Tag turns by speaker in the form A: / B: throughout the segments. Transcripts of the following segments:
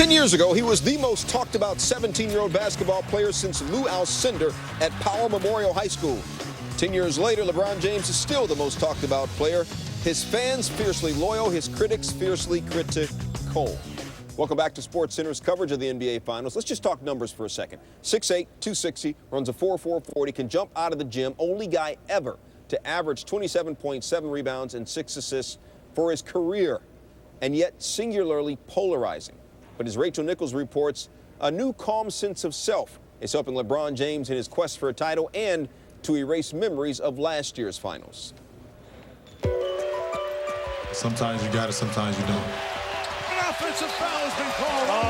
A: 10 years ago, he was the most talked about 17-year-old basketball player since Lou Alcindor at Powell Memorial High School. 10 years later, LeBron James is still the most talked about player. His fans fiercely loyal, his critics fiercely critical. Welcome back to SportsCenter's coverage of the NBA Finals. Let's just talk numbers for a second. 6'8", 260, runs a 4.4 40, can jump out of the gym. Only guy ever to average 27.7 rebounds and 6 assists for his career, and yet singularly polarizing. But as Rachel Nichols reports, a new calm sense of self is helping LeBron James in his quest for a title and to erase memories of last year's finals.
B: Sometimes you got it, sometimes you don't.
C: An offensive foul has been called on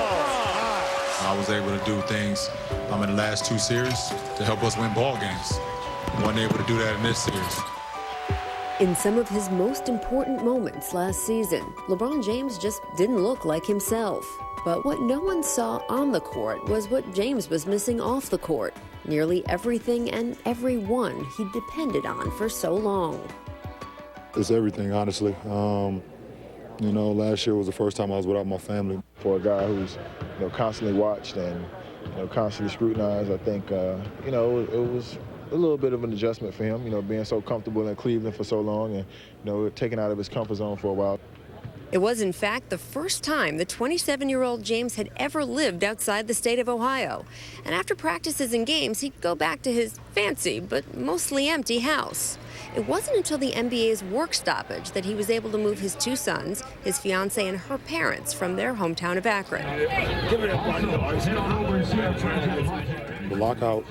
C: LeBron.
B: I was able to do things in the last 2 series to help us win ball games. Wasn't able to do that in this series.
D: In some of his most important moments last season, LeBron James just didn't look like himself. But what no one saw on the court was what James was missing off the court. Nearly everything and everyone he depended on for so long.
E: It's everything, honestly. You know, last year was the first time I was without my family.
F: For a guy who's, constantly watched and, constantly scrutinized, I think, it was a little bit of an adjustment for him, being so comfortable in Cleveland for so long and, taken out of his comfort zone for a while.
D: It was, in fact, the first time the 27-year-old James had ever lived outside the state of Ohio. And after practices and games, he'd go back to his fancy but mostly empty house. It wasn't until the NBA's work stoppage that he was able to move his 2 sons, his fiancée, and her parents from their hometown of Akron.
E: The lockout,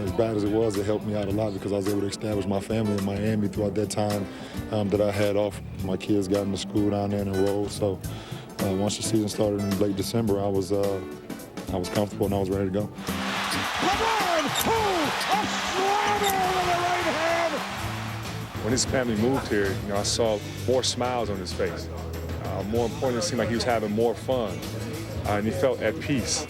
E: as bad as it was, it helped me out a lot because I was able to establish my family in Miami throughout that time that I had off. My kids got into school down there and enrolled. So once the season started in late December, I was comfortable and I was ready to go.
C: LeBron, a slammer with the right hand.
G: When his family moved here, I saw more smiles on his face. More importantly, it seemed like he was having more fun, and he felt at peace.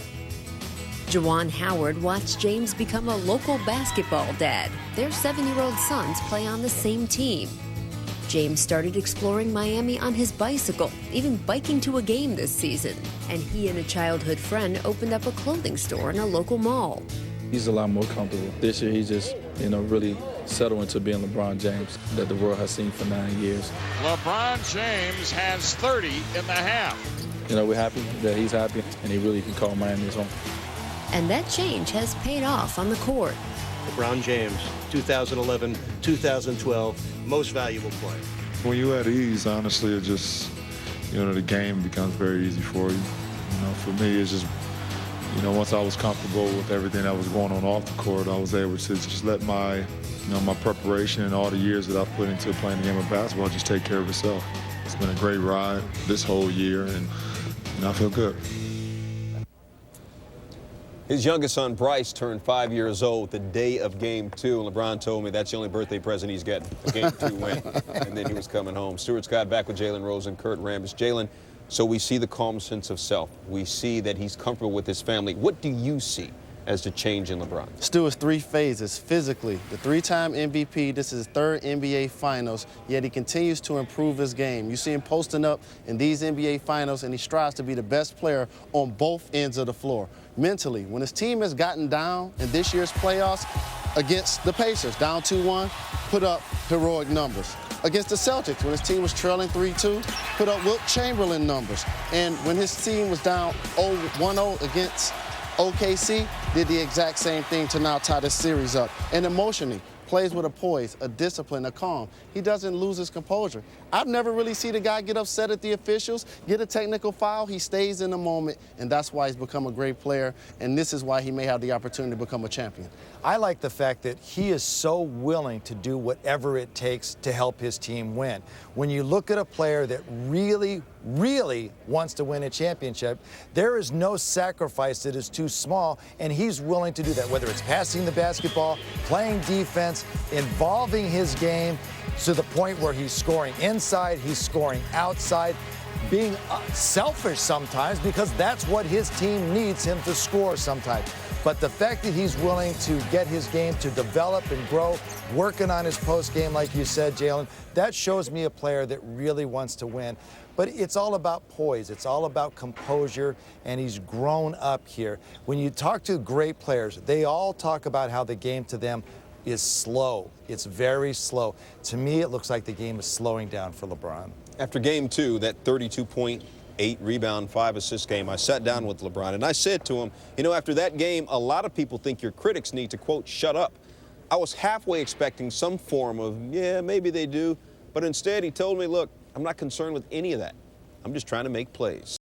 D: Juwan Howard watched James become a local basketball dad. Their 7-year-old sons play on the same team. James started exploring Miami on his bicycle, even biking to a game this season. And he and a childhood friend opened up a clothing store in a local mall.
H: He's a lot more comfortable. This year, he just, really settled into being LeBron James that the world has seen for 9 years.
C: LeBron James has 30 in the half.
H: We're happy that he's happy, and he really can call Miami his home.
D: And that change has paid off on the court.
I: LeBron James, 2011, 2012, most valuable player.
E: When you're at ease, honestly, it just, the game becomes very easy for you. For me, it's just, once I was comfortable with everything that was going on off the court, I was able to just let my, my preparation and all the years that I've put into playing the game of basketball just take care of itself. It's been a great ride this whole year, and I feel good.
A: His youngest son, Bryce, turned 5 years old the day of Game 2. And LeBron told me that's the only birthday present he's getting, a Game 2 win. And then he was coming home. Stuart Scott back with Jalen Rose and Kurt Rambis. Jalen, so we see the calm sense of self. We see that he's comfortable with his family. What do you see as the change in LeBron?
J: Stu, it's 3 phases. Physically, the 3-time MVP, this is his 3rd NBA Finals, yet he continues to improve his game. You see him posting up in these NBA Finals, and he strives to be the best player on both ends of the floor. Mentally, when his team has gotten down in this year's playoffs against the Pacers, down 2-1, put up heroic numbers. Against the Celtics, when his team was trailing 3-2, put up Wilt Chamberlain numbers. And when his team was down 1-0 against OKC, did the exact same thing to now tie this series up. And emotionally, plays with a poise, a discipline, a calm. He doesn't lose his composure. I've never really seen a guy get upset at the officials, get a technical foul. He stays in the moment, and that's why he's become a great player, and this is why he may have the opportunity to become a champion.
K: I like the fact that he is so willing to do whatever it takes to help his team win. When you look at a player that really wants to win a championship, there is no sacrifice that is too small, and he's willing to do that, whether it's passing the basketball, playing defense, involving his game to the point where he's scoring inside, he's scoring outside, being selfish sometimes because that's what his team needs him to score sometimes. But the fact that he's willing to get his game to develop and grow, working on his post game, like you said, Jalen, that shows me a player that really wants to win. But it's all about poise. It's all about composure, and he's grown up here. When you talk to great players, they all talk about how the game to them is slow. It's very slow. To me, it looks like the game is slowing down for LeBron.
A: After game 2, that 32-point, 8-rebound, 5-assist game, I sat down with LeBron and I said to him, you know, after that game, a lot of people think your critics need to, quote, shut up. I was halfway expecting some form of, yeah, maybe they do. But instead, he told me, look, I'm not concerned with any of that. I'm just trying to make plays.